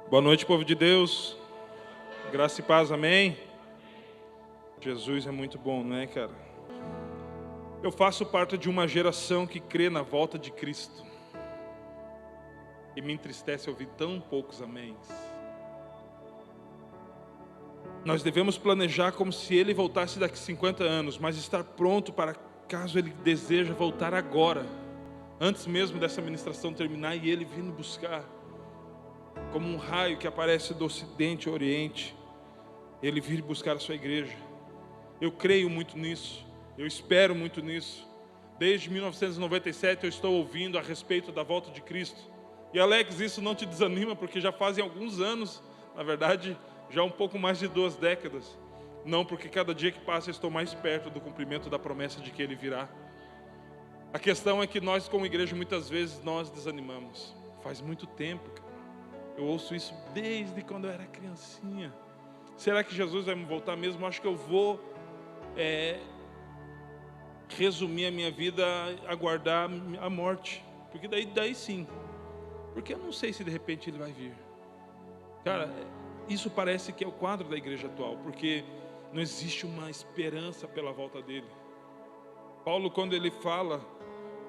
Boa noite, povo de Deus. Graça e paz, amém? Jesus é muito bom, não é, cara? Eu faço parte de uma geração que crê na volta de Cristo. E me entristece ouvir tão poucos améns. Nós devemos planejar como se Ele voltasse daqui 50 anos, mas estar pronto para caso Ele deseja voltar agora, antes mesmo dessa ministração terminar e Ele vir nos buscar. Como um raio que aparece do ocidente ao oriente, Ele vir buscar a sua igreja. Eu creio muito nisso, eu espero muito nisso. Desde 1997 eu estou ouvindo a respeito da volta de Cristo. E Alex, isso não te desanima, porque já fazem alguns anos, na verdade, já um pouco mais de 2 décadas. Não, porque cada dia que passa eu estou mais perto do cumprimento da promessa de que Ele virá. A questão é que nós, como igreja, muitas vezes nós desanimamos. Faz muito tempo, cara. Eu ouço isso desde quando eu era criancinha. Será que Jesus vai me voltar mesmo? Acho que eu vou resumir a minha vida a aguardar a morte. Porque daí sim. Porque eu não sei se de repente Ele vai vir. Cara, isso parece que é o quadro da igreja atual. Porque não existe uma esperança pela volta dEle. Paulo, quando ele fala: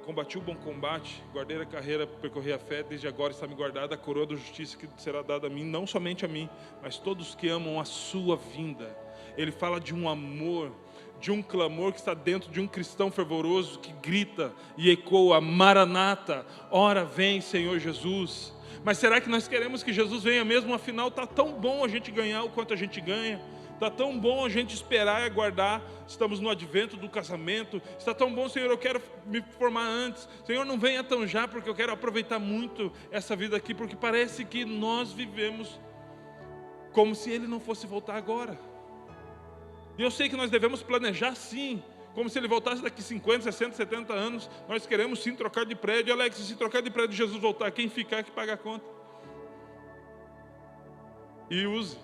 combati o bom combate, guardei a carreira, percorri a fé, desde agora está me guardada a coroa da justiça que será dada a mim, não somente a mim, mas todos que amam a sua vinda. Ele fala de um amor, de um clamor que está dentro de um cristão fervoroso que grita e ecoa: Maranata, ora vem Senhor Jesus. Mas será que nós queremos que Jesus venha mesmo? Afinal, está tão bom a gente ganhar o quanto a gente ganha. Está tão bom a gente esperar e aguardar. Estamos no advento do casamento. Está tão bom, Senhor, eu quero me formar antes. Senhor, não venha tão já, porque eu quero aproveitar muito essa vida aqui. Porque parece que nós vivemos como se Ele não fosse voltar agora. E eu sei que nós devemos planejar sim, como se Ele voltasse daqui 50, 60, 70 anos. Nós queremos sim trocar de prédio. Alex, se trocar de prédio, Jesus voltar, quem ficar que paga a conta? E use.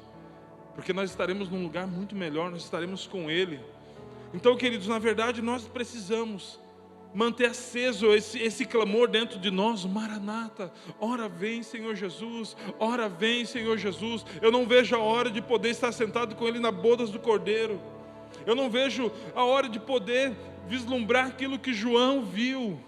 Porque nós estaremos num lugar muito melhor, nós estaremos com Ele. Então, queridos, na verdade nós precisamos manter aceso esse clamor dentro de nós: Maranata, ora vem Senhor Jesus, ora vem Senhor Jesus. Eu não vejo a hora de poder estar sentado com Ele na bodas do Cordeiro. Eu não vejo a hora de poder vislumbrar aquilo que João viu.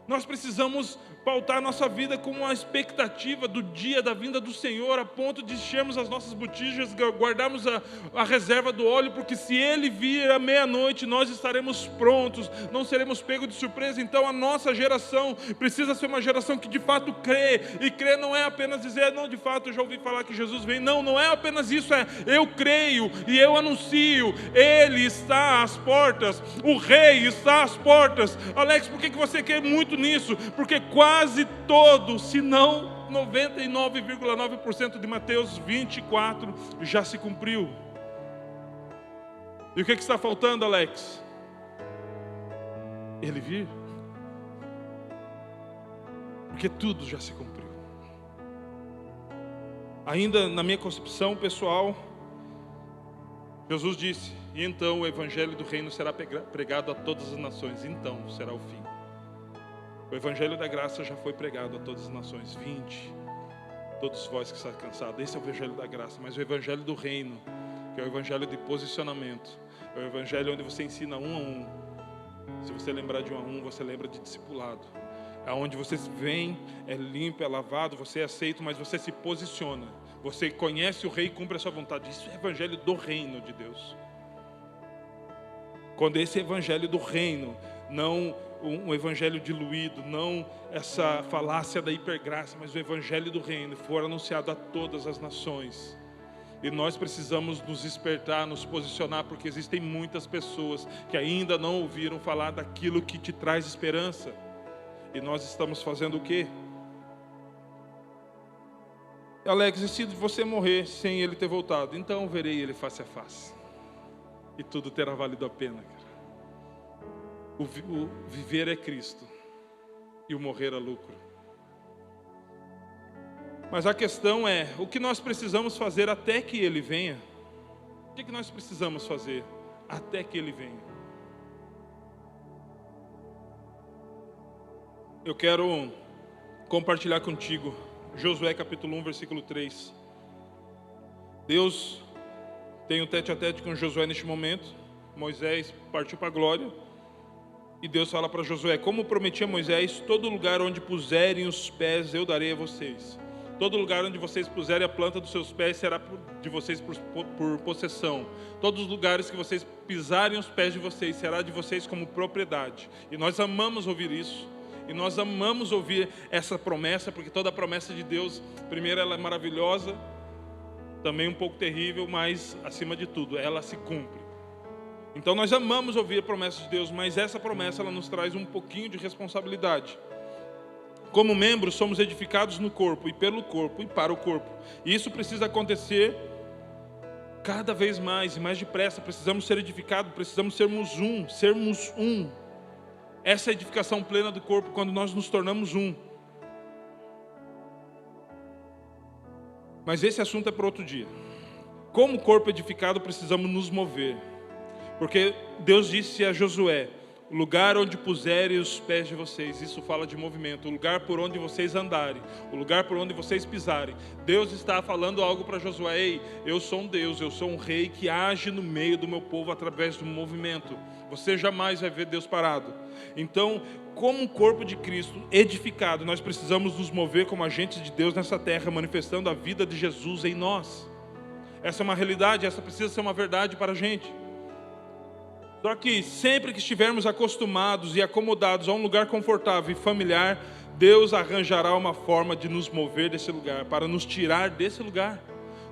Nós precisamos pautar nossa vida com uma expectativa do dia da vinda do Senhor, a ponto de enchermos as nossas botijas, guardarmos a reserva do óleo, porque se Ele vir à meia-noite, nós estaremos prontos, não seremos pegos de surpresa. Então a nossa geração precisa ser uma geração que de fato crê, e crer não é apenas dizer: não, de fato eu já ouvi falar que Jesus vem. Não é apenas isso, eu creio e eu anuncio, Ele está às portas, o Rei está às portas. Alex, por que você quer muito nisso? Porque quase todo, se não 99,9% de Mateus 24 já se cumpriu. E o que está faltando, Alex? Ele vir. Porque tudo já se cumpriu. Ainda na minha concepção pessoal, Jesus disse: e então o evangelho do reino será pregado a todas as nações. Então será o fim. O evangelho da graça já foi pregado a todas as nações. Vinde, todos vós que estão cansados. Esse é o evangelho da graça. Mas o evangelho do reino, que é o evangelho de posicionamento, é o evangelho onde você ensina um a um. Se você lembrar de um a um, você lembra de discipulado. É onde você vem, é limpo, é lavado, você é aceito, mas você se posiciona. Você conhece o Rei e cumpre a sua vontade. Isso é o evangelho do reino de Deus. Quando esse evangelho do reino, não um evangelho diluído, não essa falácia da hipergraça, mas o evangelho do reino for anunciado a todas as nações. E nós precisamos nos despertar, nos posicionar, porque existem muitas pessoas que ainda não ouviram falar daquilo que te traz esperança. E nós estamos fazendo o quê? Alex, e se você morrer sem Ele ter voltado? Então verei Ele face a face. E tudo terá valido a pena, cara. O viver é Cristo e o morrer é lucro. Mas a questão é: o que nós precisamos fazer até que Ele venha? O que nós precisamos fazer até que Ele venha? Eu quero compartilhar contigo Josué capítulo 1, versículo 3. Deus tem um tete-a-tete com Josué neste momento. Moisés partiu para a glória. E Deus fala para Josué: como prometi a Moisés, todo lugar onde puserem os pés eu darei a vocês. Todo lugar onde vocês puserem a planta dos seus pés será de vocês por possessão. Todos os lugares que vocês pisarem os pés de vocês será de vocês como propriedade. E nós amamos ouvir isso. E nós amamos ouvir essa promessa, porque toda a promessa de Deus, primeiro, ela é maravilhosa, também um pouco terrível, mas acima de tudo, ela se cumpre. Então nós amamos ouvir a promessa de Deus, mas essa promessa ela nos traz um pouquinho de responsabilidade. Como membros, somos edificados no corpo, e pelo corpo, e para o corpo. E isso precisa acontecer cada vez mais, e mais depressa. Precisamos ser edificados, precisamos sermos um. Essa é a edificação plena do corpo, quando nós nos tornamos um. Mas esse assunto é para outro dia. Como corpo edificado, precisamos nos mover. Porque Deus disse a Josué: o lugar onde puserem os pés de vocês, isso fala de movimento, o lugar por onde vocês andarem, o lugar por onde vocês pisarem. Deus está falando algo para Josué: ei, eu sou um Deus, eu sou um rei que age no meio do meu povo através do movimento. Você jamais vai ver Deus parado. Então, como um corpo de Cristo edificado, nós precisamos nos mover como agentes de Deus nessa terra, manifestando a vida de Jesus em nós. Essa é uma realidade, essa precisa ser uma verdade para a gente. Só que sempre que estivermos acostumados e acomodados a um lugar confortável e familiar, Deus arranjará uma forma de nos mover desse lugar, para nos tirar desse lugar.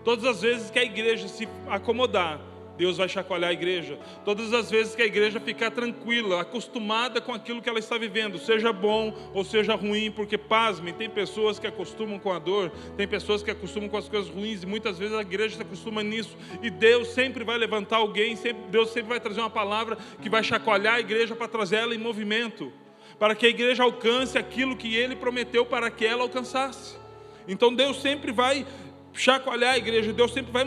Todas as vezes que a igreja se acomodar, Deus vai chacoalhar a igreja. Todas as vezes que a igreja ficar tranquila, acostumada com aquilo que ela está vivendo, seja bom ou seja ruim, porque pasmem, tem pessoas que acostumam com a dor, tem pessoas que acostumam com as coisas ruins, e muitas vezes a igreja se acostuma nisso, e Deus sempre vai levantar alguém, Deus sempre vai trazer uma palavra que vai chacoalhar a igreja para trazer ela em movimento, para que a igreja alcance aquilo que Ele prometeu para que ela alcançasse. Então Deus sempre vai chacoalhar a igreja, Deus sempre vai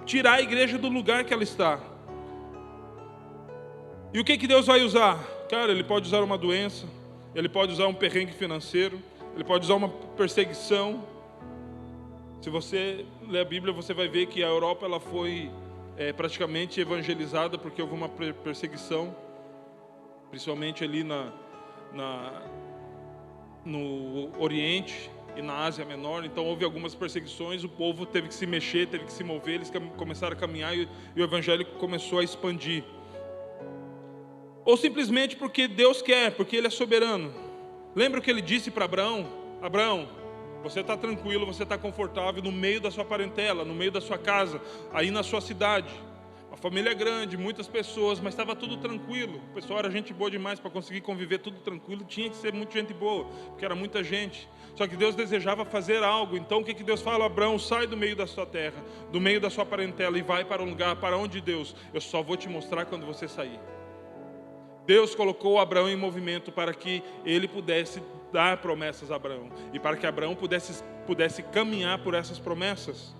tirar a igreja do lugar que ela está. E o que Deus vai usar? Cara, Ele pode usar uma doença, Ele pode usar um perrengue financeiro, Ele pode usar uma perseguição. Se você ler a Bíblia, você vai ver que a Europa ela foi praticamente evangelizada, porque houve uma perseguição, principalmente ali no Oriente e na Ásia Menor. Então houve algumas perseguições, o povo teve que se mexer, teve que se mover, eles começaram a caminhar e o evangelho começou a expandir. Ou simplesmente porque Deus quer, porque Ele é soberano. Lembra o que Ele disse para Abraão? Abraão, você está tranquilo, você está confortável no meio da sua parentela, no meio da sua casa, aí na sua cidade. A família é grande, muitas pessoas, mas estava tudo tranquilo. O pessoal era gente boa demais para conseguir conviver tudo tranquilo. Tinha que ser muita gente boa, porque era muita gente. Só que Deus desejava fazer algo. Então o que Deus fala? Abraão, sai do meio da sua terra, do meio da sua parentela, e vai para um lugar para onde Deus, eu só vou te mostrar quando você sair. Deus colocou Abraão em movimento para que ele pudesse dar promessas a Abraão, e para que Abraão pudesse caminhar por essas promessas.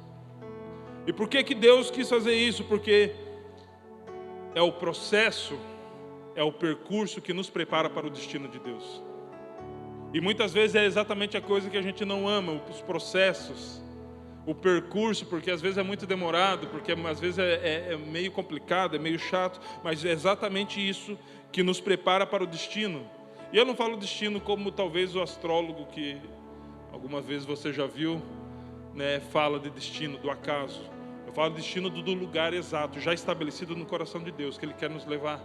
E por que Deus quis fazer isso? Porque é o processo, é o percurso que nos prepara para o destino de Deus. E muitas vezes é exatamente a coisa que a gente não ama, os processos, o percurso, porque às vezes é muito demorado, porque às vezes é meio complicado, é meio chato, mas é exatamente isso que nos prepara para o destino. E eu não falo destino como talvez o astrólogo que algumas vezes você já viu, né, fala de destino, do acaso. Eu falo destino do lugar exato, já estabelecido no coração de Deus, que Ele quer nos levar.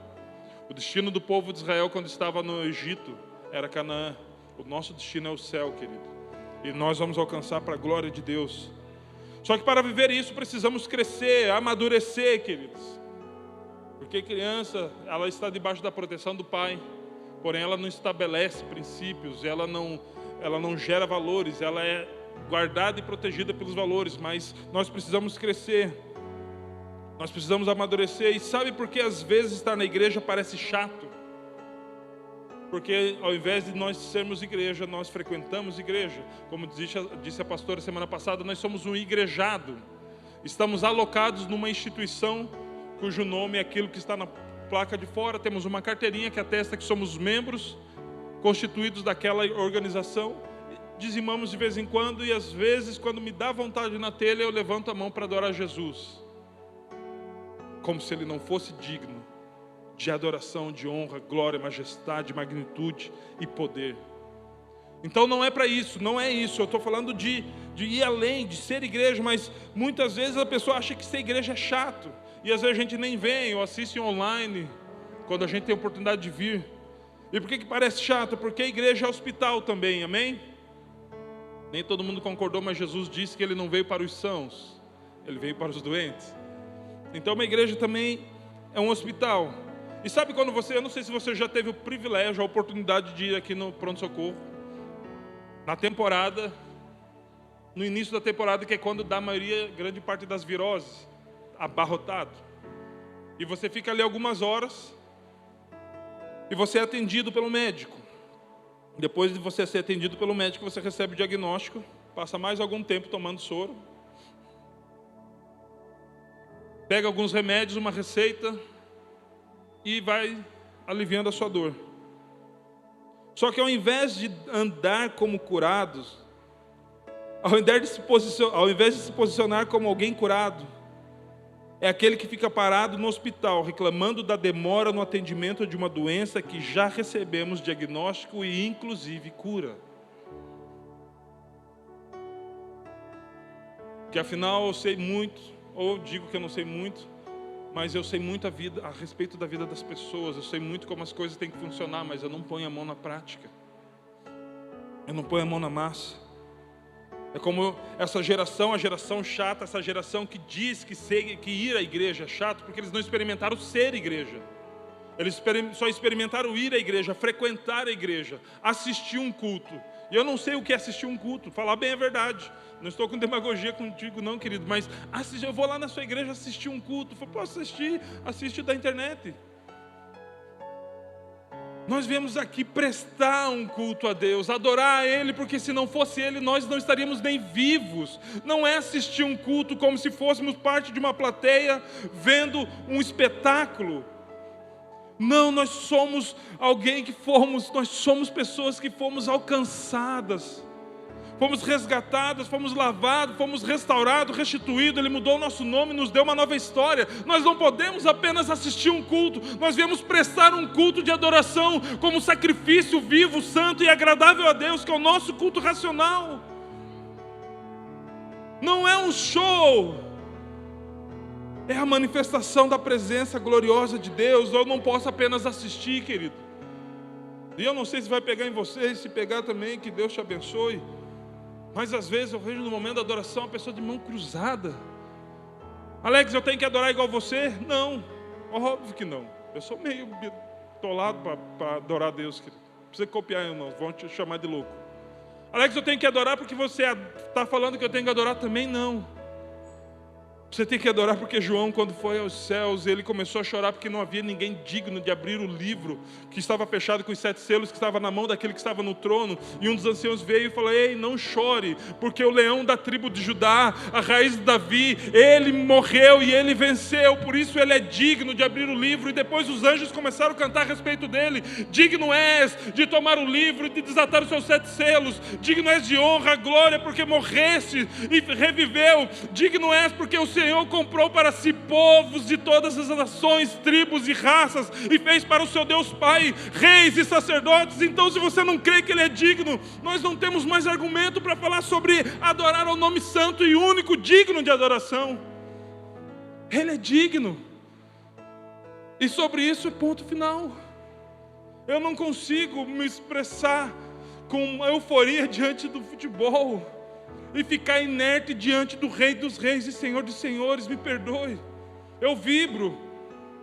O destino do povo de Israel quando estava no Egito era Canaã. O nosso destino é o céu, querido. E nós vamos alcançar para a glória de Deus. Só que para viver isso precisamos crescer, amadurecer, queridos. Porque criança, ela está debaixo da proteção do pai. Porém ela não estabelece princípios, ela não gera valores, ela é guardada e protegida pelos valores, mas nós precisamos crescer, nós precisamos amadurecer. E sabe por que às vezes estar na igreja parece chato? Porque ao invés de nós sermos igreja, nós frequentamos igreja. Como disse a pastora semana passada, nós somos um igrejado. Estamos alocados numa instituição cujo nome é aquilo que está na placa de fora. Temos uma carteirinha que atesta que somos membros constituídos daquela organização. dizimamos de vez em quando, e às vezes, quando me dá vontade na telha, eu levanto a mão para adorar Jesus. Como se Ele não fosse digno de adoração, de honra, glória, majestade, magnitude e poder. Então não é para isso, não é isso. Eu estou falando de ir além, de ser igreja, mas muitas vezes a pessoa acha que ser igreja é chato. E às vezes a gente nem vem, ou assiste online, quando a gente tem a oportunidade de vir. E por que parece chato? Porque a igreja é hospital também, amém? Nem todo mundo concordou, mas Jesus disse que Ele não veio para os sãos, Ele veio para os doentes. Então uma igreja também é um hospital. E sabe quando eu não sei se você já teve o privilégio, a oportunidade de ir aqui no pronto-socorro, na temporada, no início da temporada, que é quando dá a maioria, grande parte das viroses, abarrotado. E você fica ali algumas horas, e você é atendido pelo médico. Depois de você ser atendido pelo médico, você recebe o diagnóstico, passa mais algum tempo tomando soro, pega alguns remédios, uma receita, e vai aliviando a sua dor. Só que ao invés de andar como curados, ao invés de se posicionar como alguém curado, é aquele que fica parado no hospital, reclamando da demora no atendimento de uma doença que já recebemos diagnóstico e inclusive cura. Que afinal eu sei muito, ou digo que eu não sei muito, mas eu sei muito a respeito da vida das pessoas, eu sei muito como as coisas têm que funcionar, mas eu não ponho a mão na prática, eu não ponho a mão na massa. É como essa geração, a geração chata, essa geração que diz que ir à igreja é chato, porque eles não experimentaram ser igreja. Eles só experimentaram ir à igreja, frequentar a igreja, assistir um culto. E eu não sei o que é assistir um culto, falar bem a verdade. Não estou com demagogia contigo não, querido, mas eu vou lá na sua igreja assistir um culto. Eu posso assistir da internet. Nós viemos aqui prestar um culto a Deus, adorar a Ele, porque se não fosse Ele, nós não estaríamos nem vivos. Não é assistir um culto como se fôssemos parte de uma plateia, vendo um espetáculo. Não, nós somos nós somos pessoas que fomos alcançadas, fomos resgatadas, fomos lavados, fomos restaurados, restituídos. Ele mudou o nosso nome, nos deu uma nova história. Nós não podemos apenas assistir um culto, nós viemos prestar um culto de adoração como sacrifício vivo, santo e agradável a Deus, que é o nosso culto racional. Não é um show, é a manifestação da presença gloriosa de Deus. Eu não posso apenas assistir, querido. E eu não sei se vai pegar em você, se pegar também, que Deus te abençoe. Mas às vezes eu vejo no momento da adoração a pessoa de mão cruzada. Alex, eu tenho que adorar igual você? Não, óbvio que não. Eu sou meio bitolado para adorar a Deus, querido. Não precisa copiar eu não, vão te chamar de louco. Alex, eu tenho que adorar porque você está falando que eu tenho que adorar também? Não. Você tem que adorar porque João, quando foi aos céus, ele começou a chorar porque não havia ninguém digno de abrir o livro que estava fechado com os 7 selos, que estava na mão daquele que estava no trono. E um dos anciãos veio e falou: ei, não chore, porque o leão da tribo de Judá, a raiz de Davi, ele morreu e ele venceu, por isso ele é digno de abrir o livro. E depois os anjos começaram a cantar a respeito dele: digno és de tomar o livro e de desatar os seus 7 selos, digno és de honra, glória, porque morreste e reviveu, digno és porque o Senhor comprou para si povos de todas as nações, tribos e raças, e fez para o seu Deus Pai reis e sacerdotes. Então, se você não crê que Ele é digno, nós não temos mais argumento para falar sobre adorar ao nome santo e único digno de adoração. Ele é digno, e sobre isso é ponto final. Eu não consigo me expressar com euforia diante do futebol e ficar inerte diante do Rei dos Reis e Senhor dos Senhores. Me perdoe, eu vibro,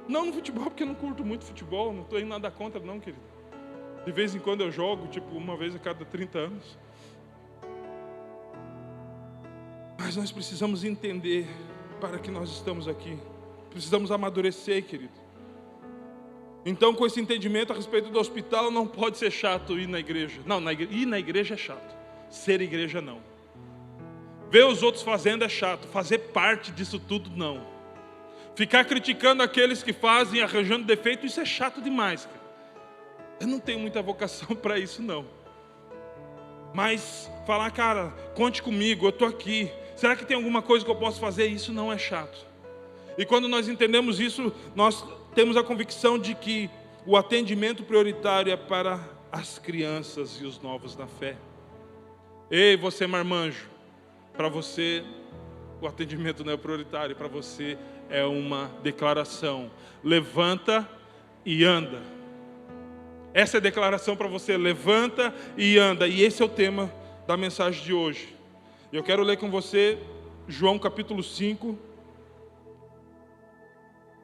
não no futebol, porque eu não curto muito futebol, não estou indo nada contra não, querido. De vez em quando eu jogo, tipo uma vez a cada 30 anos. Mas nós precisamos entender para que nós estamos aqui, precisamos amadurecer, querido. Então, com esse entendimento a respeito do hospital, não pode ser chato ir na igreja. Não, ir na igreja é chato, ser igreja não. Ver os outros fazendo é chato, fazer parte disso tudo não. Ficar criticando aqueles que fazem, arranjando defeito, isso é chato demais, cara. Eu não tenho muita vocação para isso não. Mas falar, cara, conte comigo, eu estou aqui. Será que tem alguma coisa que eu posso fazer? Isso não é chato. E quando nós entendemos isso, nós temos a convicção de que o atendimento prioritário é para as crianças e os novos na fé. Ei, você marmanjo, para você o atendimento não é prioritário, para você é uma declaração. Levanta e anda. Essa é a declaração para você, levanta e anda. E esse é o tema da mensagem de hoje. Eu quero ler com você João capítulo 5,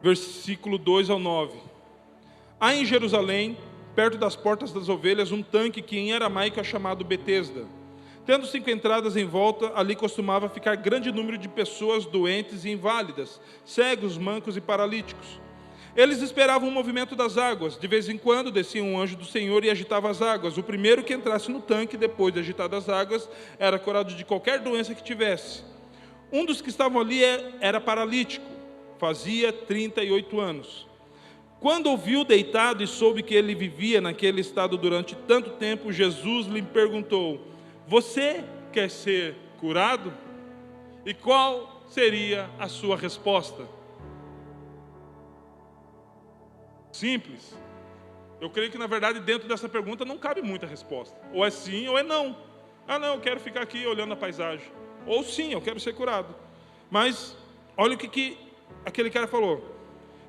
versículo 2 ao 9. Há em Jerusalém, perto das portas das ovelhas, um tanque que em aramaico é chamado Betesda. Tendo 5 entradas em volta, ali costumava ficar grande número de pessoas doentes e inválidas, cegos, mancos e paralíticos. Eles esperavam o movimento das águas. De vez em quando descia um anjo do Senhor e agitava as águas. O primeiro que entrasse no tanque, depois de agitadas as águas, era curado de qualquer doença que tivesse. Um dos que estavam ali era paralítico, fazia 38 anos. Quando ouviu deitado e soube que ele vivia naquele estado durante tanto tempo, Jesus lhe perguntou: você quer ser curado? E qual seria a sua resposta? Simples. Eu creio que na verdade dentro dessa pergunta não cabe muita resposta. Ou é sim ou é não. Ah não, eu quero ficar aqui olhando a paisagem. Ou sim, eu quero ser curado. Mas olha o que aquele cara falou.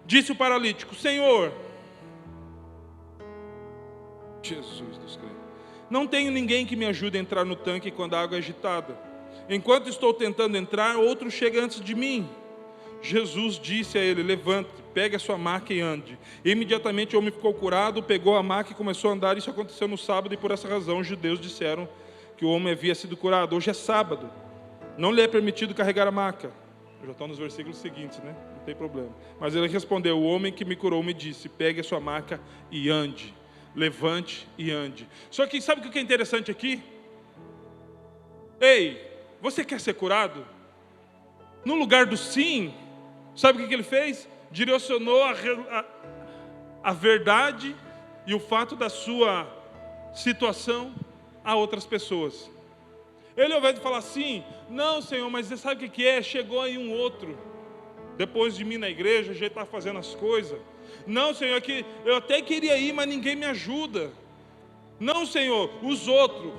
Disse o paralítico: Senhor, Jesus dos crentes, não tenho ninguém que me ajude a entrar no tanque quando a água é agitada. Enquanto estou tentando entrar, outro chega antes de mim. Jesus disse a ele: levante, pegue a sua maca e ande. Imediatamente o homem ficou curado, pegou a maca e começou a andar. Isso aconteceu no sábado e por essa razão os judeus disseram que o homem havia sido curado. Hoje é sábado, não lhe é permitido carregar a maca. Já estão nos versículos seguintes, né? Não tem problema. Mas ele respondeu: o homem que me curou me disse: pegue a sua maca e ande. Levante e ande. Só que sabe o que é interessante aqui? Ei, você quer ser curado? No lugar do sim, sabe o que ele fez? Direcionou a verdade e o fato da sua situação a outras pessoas. Ele, ao invés de falar assim: não, Senhor, mas você sabe o que é? Chegou aí um outro, depois de mim na igreja, já está fazendo as coisas. Não, Senhor, que eu até queria ir, mas ninguém me ajuda. Não, Senhor, os outros.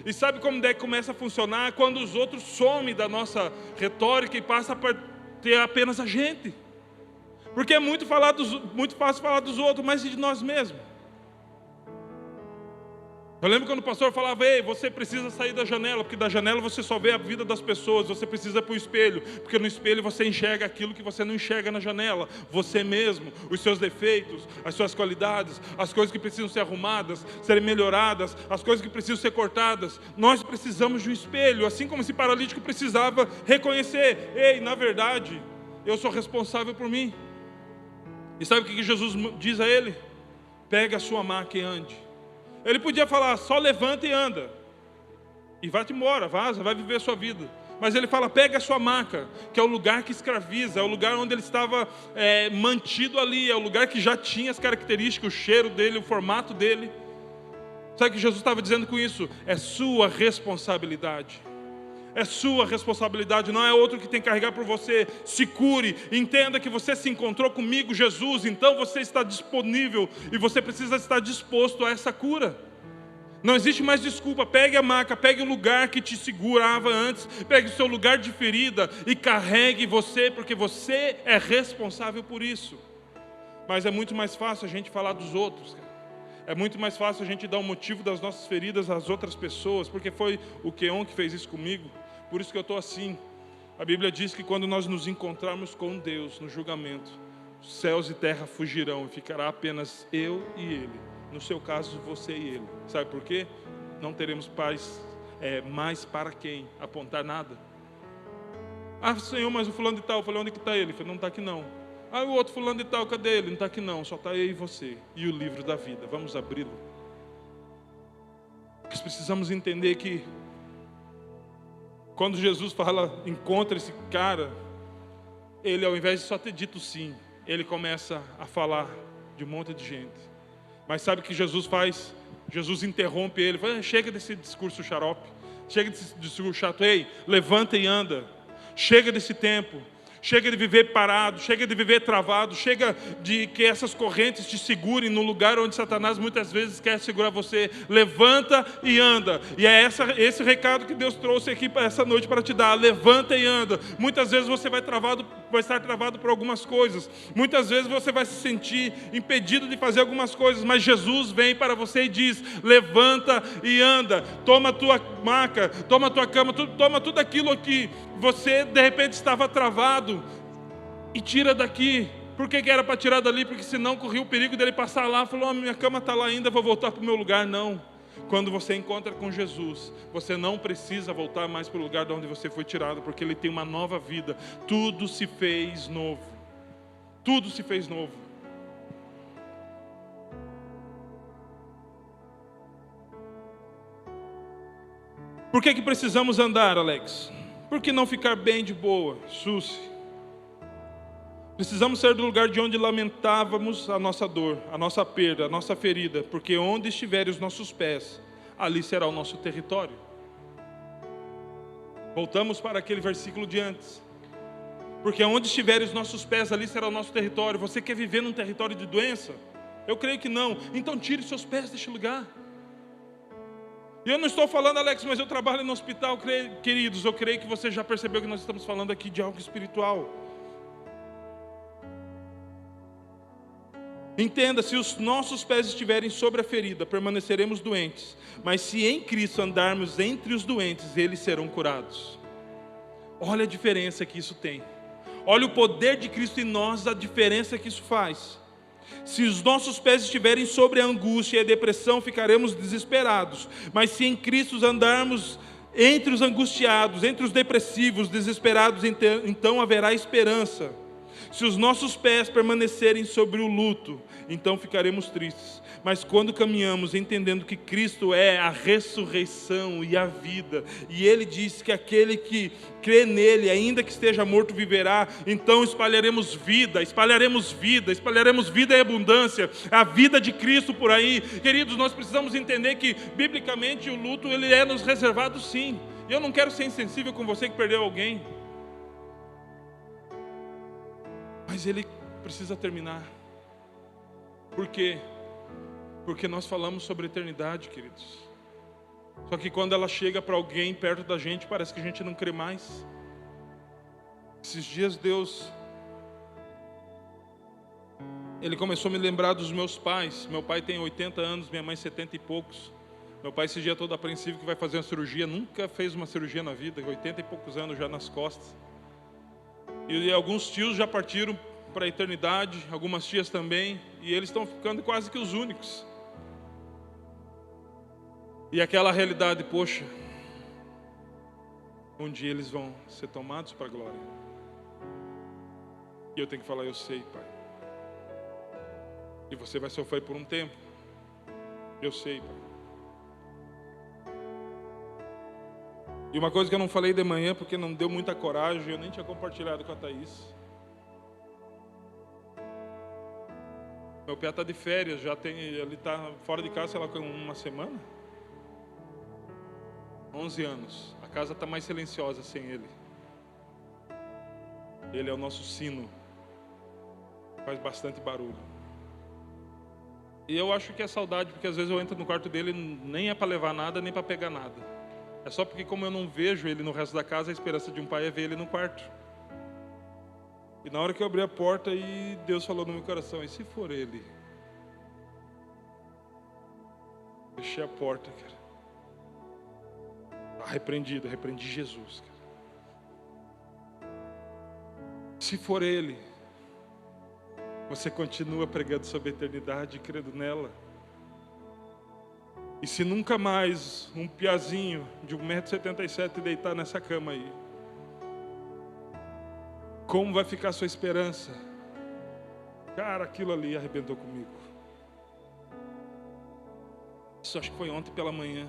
E sabe como é que começa a funcionar? Quando os outros somem da nossa retórica e passa a ter apenas a gente. Porque é muito fácil falar dos outros, mas e de nós mesmos? Eu lembro quando o pastor falava: ei, você precisa sair da janela, porque da janela você só vê a vida das pessoas. Você precisa ir para o espelho, porque no espelho você enxerga aquilo que você não enxerga na janela. Você mesmo, os seus defeitos, as suas qualidades, as coisas que precisam ser arrumadas, serem melhoradas, as coisas que precisam ser cortadas. Nós precisamos de um espelho, assim como esse paralítico precisava reconhecer: ei, na verdade, eu sou responsável por mim. E sabe o que Jesus diz a ele? Pega a sua maca e ande. Ele podia falar: só levanta e anda, e vai-te embora, vaza, vai viver a sua vida. Mas ele fala: pega a sua maca, que é o lugar que escraviza, é o lugar onde ele estava mantido ali, é o lugar que já tinha as características, o cheiro dele, o formato dele. Sabe o que Jesus estava dizendo com isso? É sua responsabilidade. É sua responsabilidade, não é outro que tem que carregar por você. Se cure, entenda que você se encontrou comigo, Jesus, então você está disponível e você precisa estar disposto a essa cura. Não existe mais desculpa. Pegue a maca, pegue o lugar que te segurava antes, pegue o seu lugar de ferida e carregue você, porque você é responsável por isso. Mas é muito mais fácil a gente falar dos outros, cara. É muito mais fácil a gente dar o motivo das nossas feridas às outras pessoas, porque foi o Keon que fez isso comigo. Por isso que eu estou assim. A Bíblia diz que quando nós nos encontrarmos com Deus no julgamento, céus e terra fugirão e ficará apenas eu e Ele. No seu caso, você e Ele. Sabe por quê? Não teremos mais para quem apontar nada. Ah, Senhor, mas o fulano de tal, eu falei: onde que está ele? Ele falou: não está aqui não. Ah, o outro fulano de tal, cadê ele? Não está aqui não, só está eu e você. E o livro da vida, vamos abri-lo. Nós precisamos entender que quando Jesus fala: encontra esse cara, ele, ao invés de só ter dito sim, ele começa a falar de um monte de gente. Mas sabe o que Jesus faz? Jesus interrompe ele, fala: chega desse discurso xarope, chega desse discurso chato, ei, levanta e anda, chega desse tempo, chega de viver parado, chega de viver travado, chega de que essas correntes te segurem no lugar onde Satanás muitas vezes quer segurar você. Levanta e anda. E é esse recado que Deus trouxe aqui para essa noite para te dar. Levanta e anda. Muitas vezes você vai estar travado por algumas coisas. Muitas vezes você vai se sentir impedido de fazer algumas coisas, mas Jesus vem para você e diz: levanta e anda. Toma a tua maca, toma a tua cama, toma tudo aquilo que você de repente estava travado e tira daqui. Por que era para tirar dali? Porque senão corria o perigo dele passar lá e falar: oh, minha cama está lá ainda, vou voltar para o meu lugar. Não. Quando você encontra com Jesus, você não precisa voltar mais para o lugar de onde você foi tirado, porque Ele tem uma nova vida. Tudo se fez novo. Tudo se fez novo. Por que precisamos andar, Alex? Por que não ficar bem de boa, Suzy? Precisamos sair do lugar de onde lamentávamos a nossa dor, a nossa perda, a nossa ferida, porque onde estiverem os nossos pés, ali será o nosso território. Voltamos para aquele versículo de antes. Porque onde estiverem os nossos pés, ali será o nosso território. Você quer viver num território de doença? Eu creio que não. Então tire seus pés deste lugar. E eu não estou falando, Alex, mas eu trabalho no hospital, queridos. Eu creio que você já percebeu que nós estamos falando aqui de algo espiritual. Entenda, se os nossos pés estiverem sobre a ferida, permaneceremos doentes. Mas se em Cristo andarmos entre os doentes, eles serão curados. Olha a diferença que isso tem. Olha o poder de Cristo em nós, a diferença que isso faz. Se os nossos pés estiverem sobre a angústia e a depressão, ficaremos desesperados. Mas se em Cristo andarmos entre os angustiados, entre os depressivos, desesperados, então haverá esperança. Se os nossos pés permanecerem sobre o luto, então ficaremos tristes. Mas quando caminhamos entendendo que Cristo é a ressurreição e a vida, e Ele diz que aquele que crê nele, ainda que esteja morto, viverá, então espalharemos vida e abundância, a vida de Cristo por aí. Queridos, nós precisamos entender que, biblicamente, o luto ele é nos reservado, sim. E eu não quero ser insensível com você que perdeu alguém, mas ele precisa terminar. Por quê? Porque nós falamos sobre eternidade, queridos. Só que quando ela chega para alguém perto da gente, parece que a gente não crê mais. Esses dias Deus, Ele começou a me lembrar dos meus pais. Meu pai tem 80 anos, minha mãe 70 e poucos. Meu pai esse dia todo apreensivo que vai fazer uma cirurgia. Nunca fez uma cirurgia na vida, 80 e poucos anos já nas costas. E alguns tios já partiram para a eternidade, algumas tias também, e eles estão ficando quase que os únicos. E aquela realidade, poxa, um dia eles vão ser tomados para a glória. E eu tenho que falar: eu sei, Pai. E você vai sofrer por um tempo. Eu sei, Pai. E uma coisa que eu não falei de manhã, porque não deu muita coragem, eu nem tinha compartilhado com a Thaís. Meu pai está de férias, ele está fora de casa, sei lá, com uma semana. 11 anos. A casa está mais silenciosa sem ele. Ele é o nosso sino. Faz bastante barulho. E eu acho que é saudade, porque às vezes eu entro no quarto dele, nem é para levar nada, nem para pegar nada. É só porque, como eu não vejo ele no resto da casa, a esperança de um pai é ver ele no quarto. E na hora que eu abri a porta, e Deus falou no meu coração: e se for ele? Fechei a porta, cara. Repreendi Jesus, cara. Se for ele, você continua pregando sobre a eternidade e crendo nela. E se nunca mais um piazinho de 1,77 m deitar nessa cama aí, como vai ficar a sua esperança? Cara, aquilo ali arrebentou comigo. Isso acho que foi ontem pela manhã.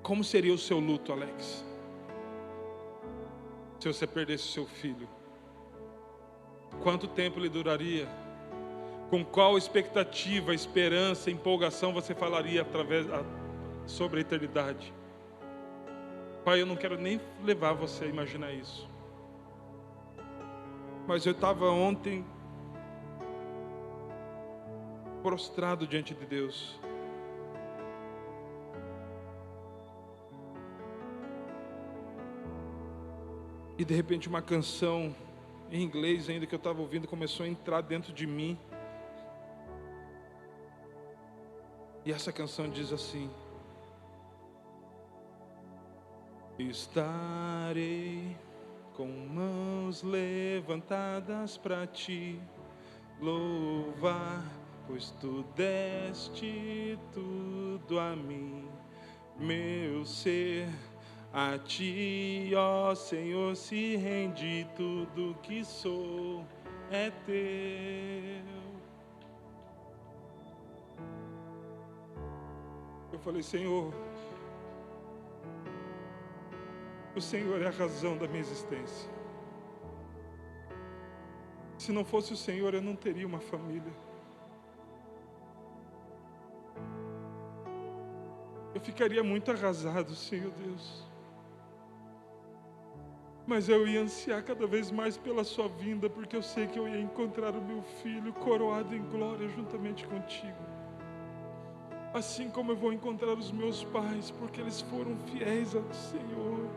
Como seria o seu luto, Alex, se você perdesse o seu filho? quanto tempo ele duraria? Com qual expectativa, esperança, empolgação você falaria sobre a eternidade? Pai, eu não quero nem levar você a imaginar isso. Mas eu estava ontem prostrado diante de Deus. E de repente uma canção em inglês ainda que eu estava ouvindo começou a entrar dentro de mim. E essa canção diz assim: estarei com mãos levantadas para te louvar, pois tu deste tudo a mim, meu ser. A ti, ó Senhor, se rende, tudo que sou é teu. Eu falei: Senhor, o Senhor é a razão da minha existência. Se não fosse o Senhor, eu não teria uma família. Eu ficaria muito arrasado, Senhor Deus. Mas eu ia ansiar cada vez mais pela sua vinda, porque eu sei que eu ia encontrar o meu filho coroado em glória juntamente contigo. Assim como eu vou encontrar os meus pais, porque eles foram fiéis ao Senhor.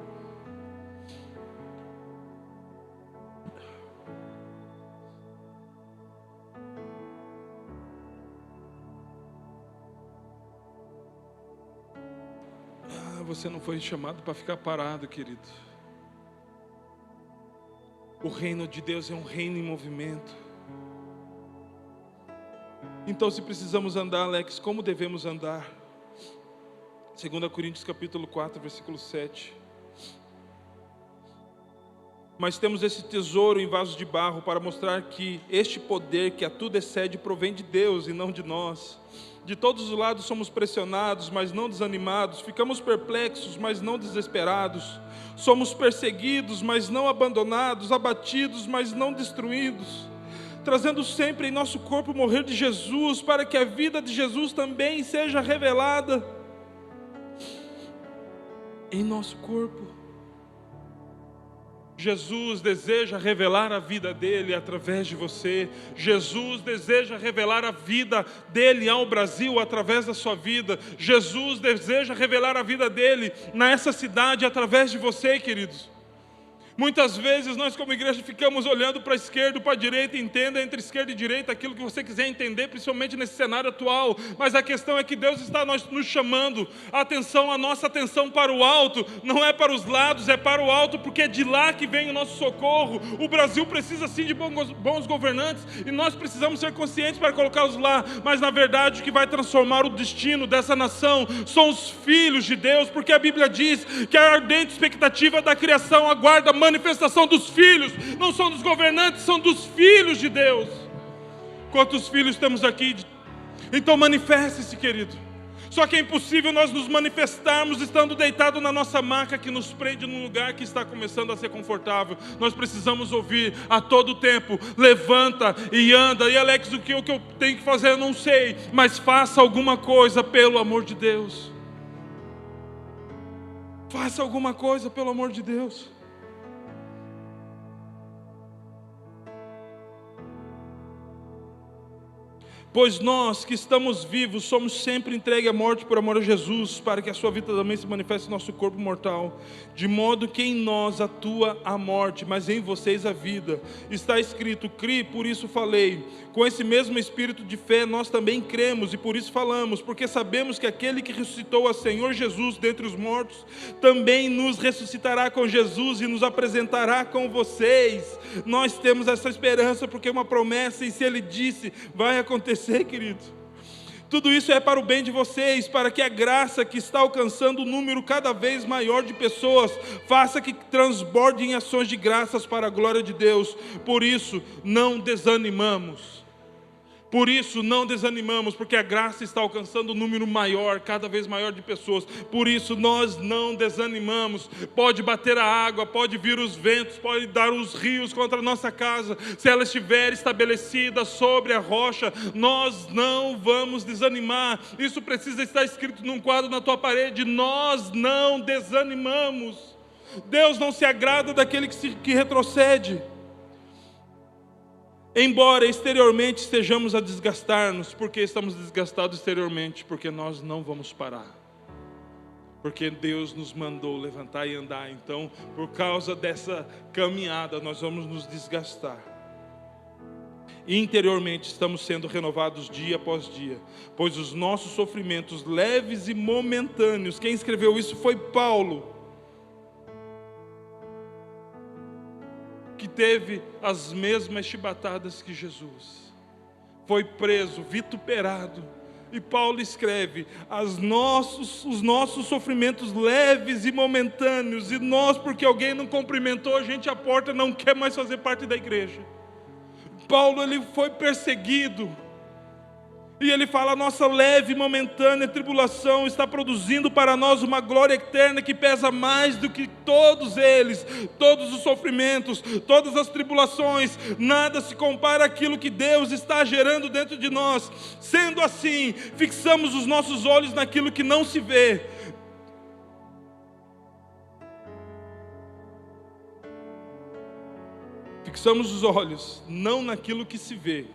Você não foi chamado para ficar parado, querido. O reino de Deus é um reino em movimento. Então, se precisamos andar, Alex, como devemos andar? 2 Coríntios capítulo 4, versículo 7. Mas temos esse tesouro em vasos de barro para mostrar que este poder que a tudo excede provém de Deus e não de nós. De todos os lados somos pressionados, mas não desanimados. Ficamos perplexos, mas não desesperados. Somos perseguidos, mas não abandonados. Abatidos, mas não destruídos. Trazendo sempre em nosso corpo o morrer de Jesus, para que a vida de Jesus também seja revelada em nosso corpo. Jesus deseja revelar a vida dele através de você. Jesus deseja revelar a vida dele ao Brasil através da sua vida. Jesus deseja revelar a vida dele nessa cidade através de você, queridos. Muitas vezes nós como igreja ficamos olhando para a esquerda, para a direita. Entenda entre esquerda e direita aquilo que você quiser entender, principalmente nesse cenário atual. Mas a questão é que Deus está nos chamando a nossa atenção para o alto. Não é para os lados, é para o alto, porque é de lá que vem o nosso socorro. O Brasil precisa sim de bons governantes, e nós precisamos ser conscientes para colocá-los lá. Mas na verdade o que vai transformar o destino dessa nação são os filhos de Deus, porque a Bíblia diz que a ardente expectativa da criação aguarda a manifestação dos filhos. Não são dos governantes, são dos filhos de Deus. Quantos filhos temos aqui? Então manifeste-se, querido. Só que é impossível nós nos manifestarmos estando deitado na nossa maca que nos prende num lugar que está começando a ser confortável. Nós precisamos ouvir a todo tempo: levanta e anda. E Alex, o que eu tenho que fazer eu não sei, mas faça alguma coisa pelo amor de Deus. Faça alguma coisa pelo amor de Deus. Pois nós que estamos vivos somos sempre entregues à morte por amor a Jesus, para que a sua vida também se manifeste no nosso corpo mortal. De modo que em nós atua a morte, mas em vocês a vida. Está escrito: crie, por isso falei. Com esse mesmo espírito de fé nós também cremos e por isso falamos, porque sabemos que aquele que ressuscitou a Senhor Jesus dentre os mortos, também nos ressuscitará com Jesus e nos apresentará com vocês. Nós temos essa esperança porque é uma promessa, e se Ele disse, vai acontecer, querido. Tudo isso é para o bem de vocês, para que a graça que está alcançando um número cada vez maior de pessoas faça que transborde em ações de graças para a glória de Deus. Por isso, não desanimamos. Por isso não desanimamos, porque a graça está alcançando um número maior, cada vez maior de pessoas. Por isso nós não desanimamos. Pode bater a água, pode vir os ventos, pode dar os rios contra a nossa casa. Se ela estiver estabelecida sobre a rocha, nós não vamos desanimar. Isso precisa estar escrito num quadro na tua parede. Nós não desanimamos. Deus não se agrada daquele que retrocede. Embora exteriormente estejamos a desgastar-nos, porque estamos desgastados exteriormente, porque nós não vamos parar, porque Deus nos mandou levantar e andar. Então, por causa dessa caminhada, nós vamos nos desgastar. Interiormente estamos sendo renovados dia após dia, pois os nossos sofrimentos leves e momentâneos, quem escreveu isso foi Paulo, que teve as mesmas chibatadas que Jesus, foi preso, vituperado, e Paulo escreve, os nossos sofrimentos leves e momentâneos, e nós, porque alguém não cumprimentou a gente à porta, não quer mais fazer parte da igreja. Paulo, ele foi perseguido, e ele fala, a nossa leve e momentânea tribulação está produzindo para nós uma glória eterna que pesa mais do que todos eles, todos os sofrimentos, todas as tribulações, nada se compara àquilo que Deus está gerando dentro de nós. Sendo assim, fixamos os nossos olhos naquilo que não se vê. Fixamos os olhos não naquilo que se vê,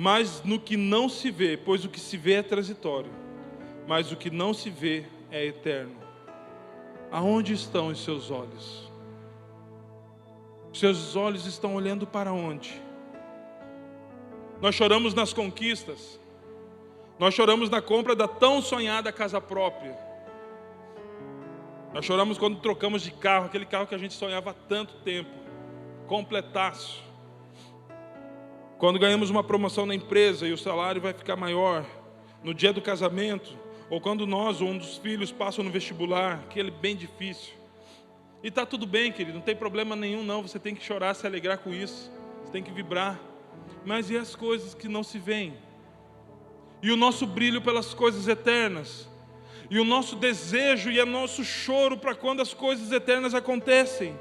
mas no que não se vê, pois o que se vê é transitório, mas o que não se vê é eterno. Aonde estão os seus olhos? Seus olhos estão olhando para onde? Nós choramos nas conquistas, nós choramos na compra da tão sonhada casa própria, nós choramos quando trocamos de carro, aquele carro que a gente sonhava há tanto tempo, completaço. Quando ganhamos uma promoção na empresa e o salário vai ficar maior, no dia do casamento, ou quando nós ou um dos filhos passam no vestibular, aquele bem difícil. E está tudo bem, querido, não tem problema nenhum não, você tem que chorar, se alegrar com isso, você tem que vibrar. Mas e as coisas que não se veem? E o nosso brilho pelas coisas eternas? E o nosso desejo e o nosso choro para quando as coisas eternas acontecem?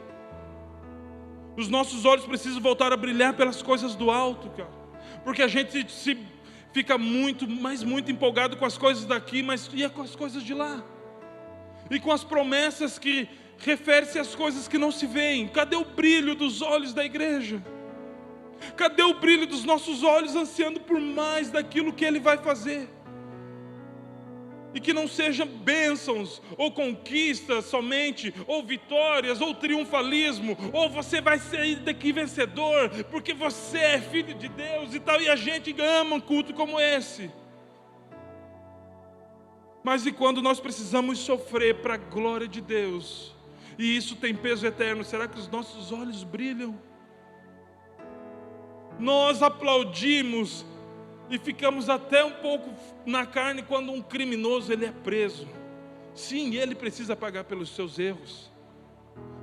Os nossos olhos precisam voltar a brilhar pelas coisas do alto, cara. Porque a gente fica muito empolgado com as coisas daqui, mas e com as coisas de lá? E com as promessas que referem-se às coisas que não se veem. Cadê o brilho dos olhos da igreja? Cadê o brilho dos nossos olhos ansiando por mais daquilo que Ele vai fazer? E que não sejam bênçãos, ou conquistas somente, ou vitórias, ou triunfalismo, ou você vai sair daqui vencedor, porque você é filho de Deus e tal, e a gente ama um culto como esse. Mas e quando nós precisamos sofrer para a glória de Deus, e isso tem peso eterno, será que os nossos olhos brilham? Nós aplaudimos e ficamos até um pouco na carne quando um criminoso ele é preso. Sim, ele precisa pagar pelos seus erros.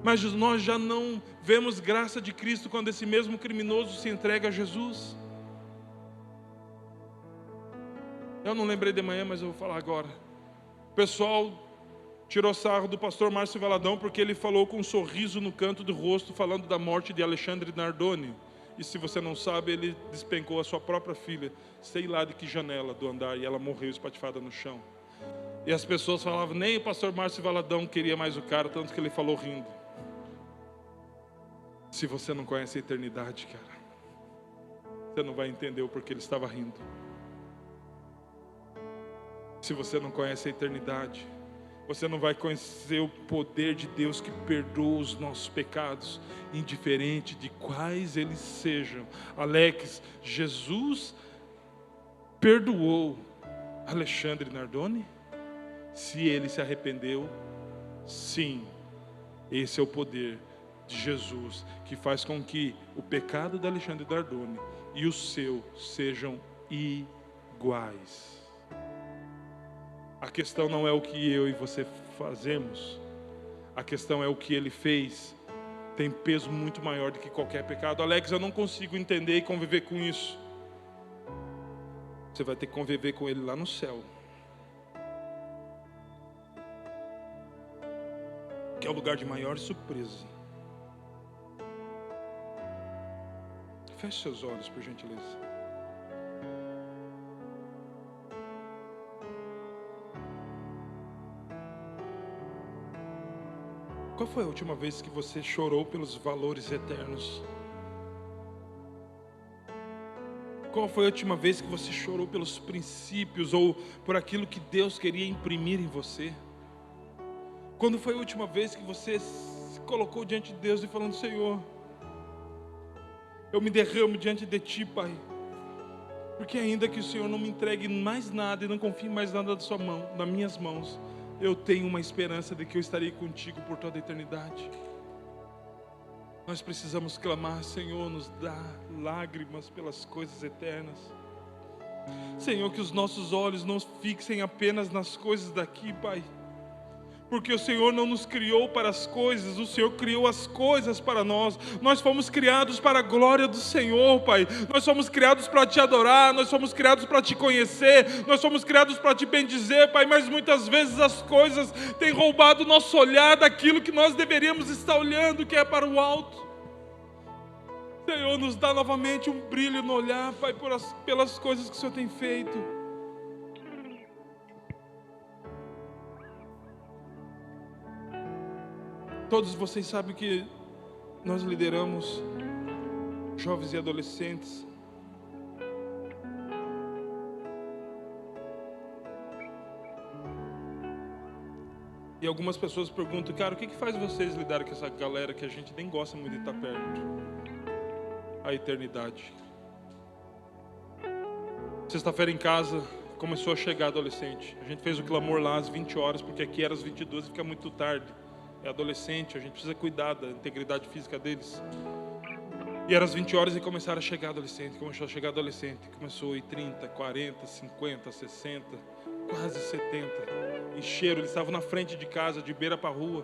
Mas nós já não vemos graça de Cristo quando esse mesmo criminoso se entrega a Jesus. Eu não lembrei de manhã, mas eu vou falar agora. O pessoal tirou sarro do pastor Márcio Valadão porque ele falou com um sorriso no canto do rosto, falando da morte de Alexandre Nardoni. E se você não sabe, ele despencou a sua própria filha, sei lá de que janela do andar, e ela morreu espatifada no chão. E as pessoas falavam, nem o pastor Márcio Valadão queria mais o cara, tanto que ele falou rindo. Se você não conhece a eternidade, cara, você não vai entender o porquê ele estava rindo. Se você não conhece a eternidade, você não vai conhecer o poder de Deus que perdoa os nossos pecados, indiferente de quais eles sejam. Alex, Jesus perdoou Alexandre Nardoni? Se ele se arrependeu, sim. Esse é o poder de Jesus, que faz com que o pecado de Alexandre Nardoni e o seu sejam iguais. A questão não é o que eu e você fazemos, a questão é o que ele fez. Tem peso muito maior do que qualquer pecado. Alex, eu não consigo entender e conviver com isso. Você vai ter que conviver com Ele lá no céu, que é o lugar de maior surpresa. Feche seus olhos, por gentileza. Qual foi a última vez que você chorou pelos valores eternos? Qual foi a última vez que você chorou pelos princípios ou por aquilo que Deus queria imprimir em você? Quando foi a última vez que você se colocou diante de Deus e falando: Senhor, eu me derramo diante de Ti, Pai, porque ainda que o Senhor não me entregue mais nada e não confie mais nada da Sua mão, nas minhas mãos, eu tenho uma esperança de que eu estarei contigo por toda a eternidade. Nós precisamos clamar: Senhor, nos dá lágrimas pelas coisas eternas. Senhor, que os nossos olhos não fixem apenas nas coisas daqui, Pai, porque o Senhor não nos criou para as coisas, o Senhor criou as coisas para nós. Nós fomos criados para a glória do Senhor, Pai. Nós fomos criados para Te adorar, nós fomos criados para Te conhecer, nós fomos criados para Te bendizer, Pai. Mas muitas vezes as coisas têm roubado o nosso olhar daquilo que nós deveríamos estar olhando, que é para o alto. Senhor, nos dá novamente um brilho no olhar, Pai, pelas coisas que o Senhor tem feito. Todos vocês sabem que nós lideramos jovens e adolescentes. E algumas pessoas perguntam: cara, o que faz vocês lidarem com essa galera que a gente nem gosta muito de estar perto? A eternidade. Sexta-feira em casa começou a chegar adolescente. A gente fez o clamor lá às 20 horas, porque aqui era às 22 e fica muito tarde. É adolescente, a gente precisa cuidar da integridade física deles. E era às 20 horas e começaram a chegar adolescente. Começou a chegar adolescente. Começou em 30, 40, 50, 60, quase 70. Encheram, eles estavam na frente de casa, de beira para a rua.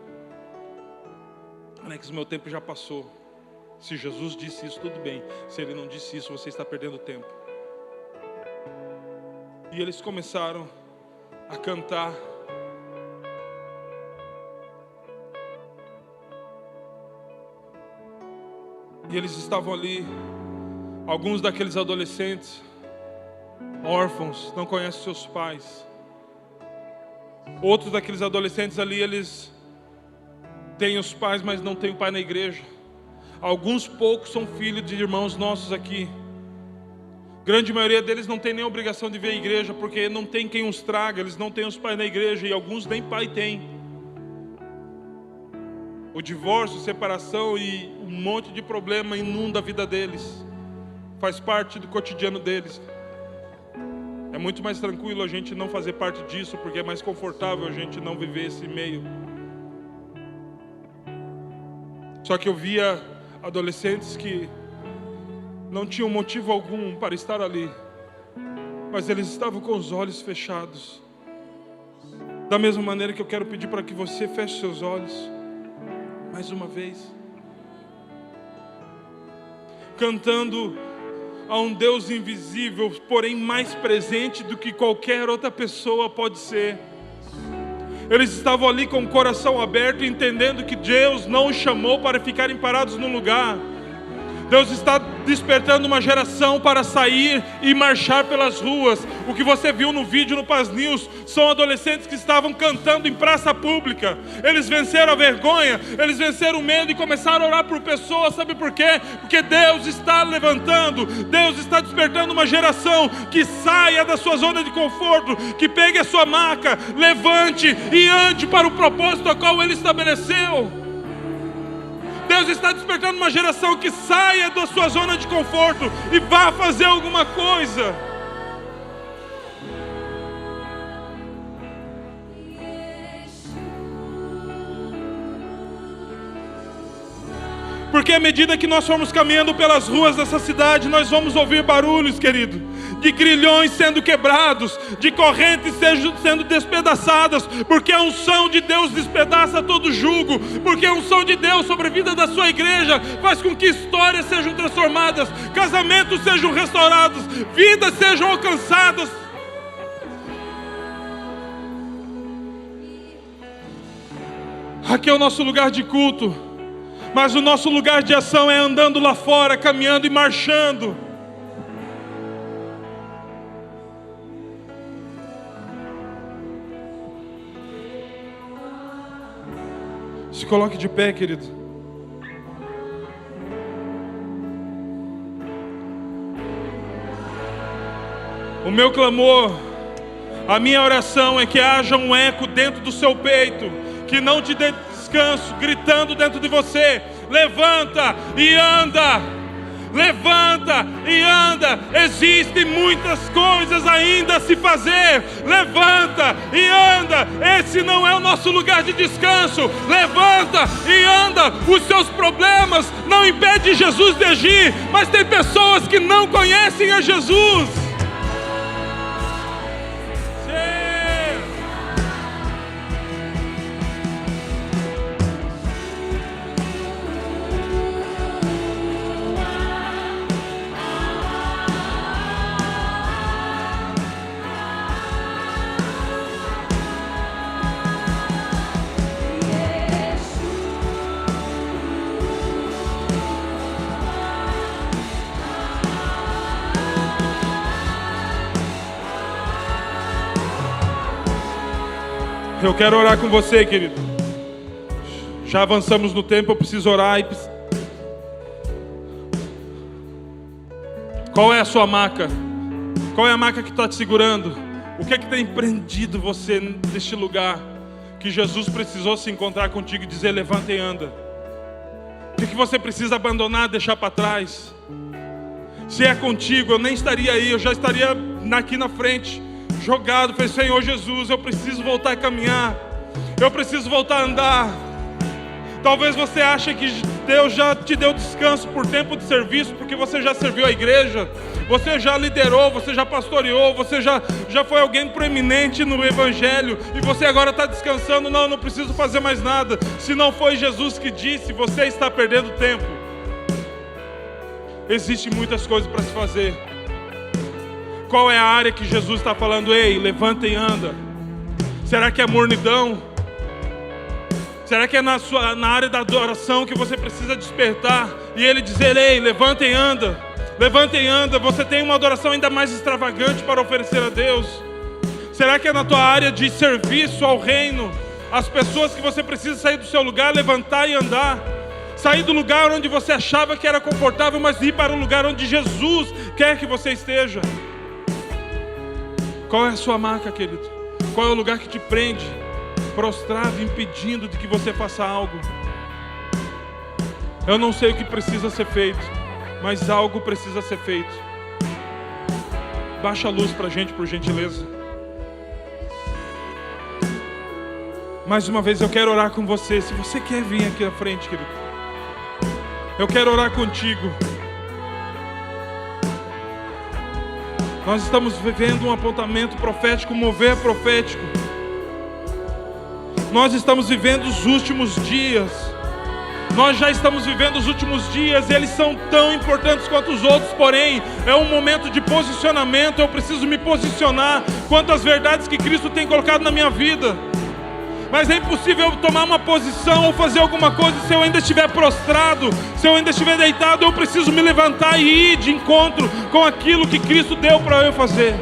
Alex, o meu tempo já passou. Se Jesus disse isso, tudo bem. Se Ele não disse isso, você está perdendo tempo. E eles começaram a cantar. E eles estavam ali, alguns daqueles adolescentes, órfãos, não conhecem seus pais. Outros daqueles adolescentes ali, eles têm os pais, mas não têm o pai na igreja. Alguns poucos são filhos de irmãos nossos aqui. Grande maioria deles não tem nem obrigação de vir à igreja, porque não tem quem os traga, eles não têm os pais na igreja, e alguns nem pai têm. O divórcio, separação e um monte de problema inunda a vida deles. Faz parte do cotidiano deles. É muito mais tranquilo a gente não fazer parte disso, porque é mais confortável a gente não viver esse meio. Só que eu via adolescentes que não tinham motivo algum para estar ali, mas eles estavam com os olhos fechados. Da mesma maneira que eu quero pedir para que você feche seus olhos mais uma vez, cantando a um Deus invisível, porém mais presente do que qualquer outra pessoa pode ser. Eles estavam ali com o coração aberto, entendendo que Deus não os chamou para ficarem parados no lugar. Deus está despertando uma geração para sair e marchar pelas ruas. O que você viu no vídeo no Paz News são adolescentes que estavam cantando em praça pública. Eles venceram a vergonha, eles venceram o medo e começaram a orar por pessoas. Sabe por quê? Porque Deus está levantando, Deus está despertando uma geração que saia da sua zona de conforto, que pegue a sua maca, levante e ande para o propósito ao qual Ele estabeleceu. Deus está despertando uma geração que saia da sua zona de conforto e vá fazer alguma coisa. Porque à medida que nós formos caminhando pelas ruas dessa cidade, nós vamos ouvir barulhos, querido, de grilhões sendo quebrados, de correntes sendo despedaçadas, porque a unção de Deus despedaça todo jugo, porque a unção de Deus sobre a vida da sua igreja faz com que histórias sejam transformadas, casamentos sejam restaurados, vidas sejam alcançadas. Aqui é o nosso lugar de culto, mas o nosso lugar de ação é andando lá fora, caminhando e marchando. Se coloque de pé, querido. O meu clamor, a minha oração é que haja um eco dentro do seu peito, que não te dê descanso, gritando dentro de você: levanta e anda, levanta e anda. Existem muitas coisas ainda a se fazer. Levanta e anda. Esse não é o nosso lugar de descanso. Levanta e anda. Os seus problemas não impedem Jesus de agir, mas tem pessoas que não conhecem a Jesus. Eu quero orar com você, querido. Já avançamos no tempo, eu preciso orar. Qual é a sua maca? Qual é a maca que está te segurando? O que é que tem prendido você neste lugar? Que Jesus precisou se encontrar contigo e dizer: levanta e anda. O que é que você precisa abandonar, deixar para trás? Se é contigo, eu nem estaria aí, eu já estaria aqui na frente, jogado. Falei: Senhor Jesus, eu preciso voltar a caminhar, eu preciso voltar a andar. Talvez você ache que Deus já te deu descanso por tempo de serviço, porque você já serviu a igreja, você já liderou, você já pastoreou, você já foi alguém proeminente no evangelho, e você agora está descansando. Não preciso fazer mais nada. Se não foi Jesus que disse, você está perdendo tempo. Existem muitas coisas para se fazer. Qual é a área que Jesus está falando: ei, levanta e anda? Será que é mornidão? Será que é na área da adoração que você precisa despertar e Ele dizer: ei, levanta e anda, levanta e anda? Você tem uma adoração ainda mais extravagante para oferecer a Deus? Será que é na tua área de serviço ao reino, as pessoas que você precisa sair do seu lugar, levantar e andar? Sair do lugar onde você achava que era confortável, mas ir para o lugar onde Jesus quer que você esteja. Qual é a sua marca, querido? Qual é o lugar que te prende, prostrado, impedindo de que você faça algo? Eu não sei o que precisa ser feito, mas algo precisa ser feito. Baixa a luz para a gente, por gentileza. Mais uma vez eu quero orar com você. Se você quer vir aqui à frente, querido, eu quero orar contigo. Nós estamos vivendo um apontamento profético, um mover profético. Nós estamos vivendo os últimos dias. Nós já estamos vivendo os últimos dias. Eles são tão importantes quanto os outros, porém é um momento de posicionamento. Eu preciso me posicionar quanto às verdades que Cristo tem colocado na minha vida. Mas é impossível eu tomar uma posição ou fazer alguma coisa se eu ainda estiver prostrado, se eu ainda estiver deitado. Eu preciso me levantar e ir de encontro com aquilo que Cristo deu para eu fazer.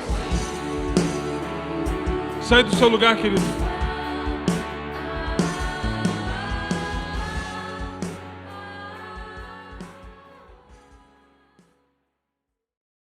Sai do seu lugar, querido.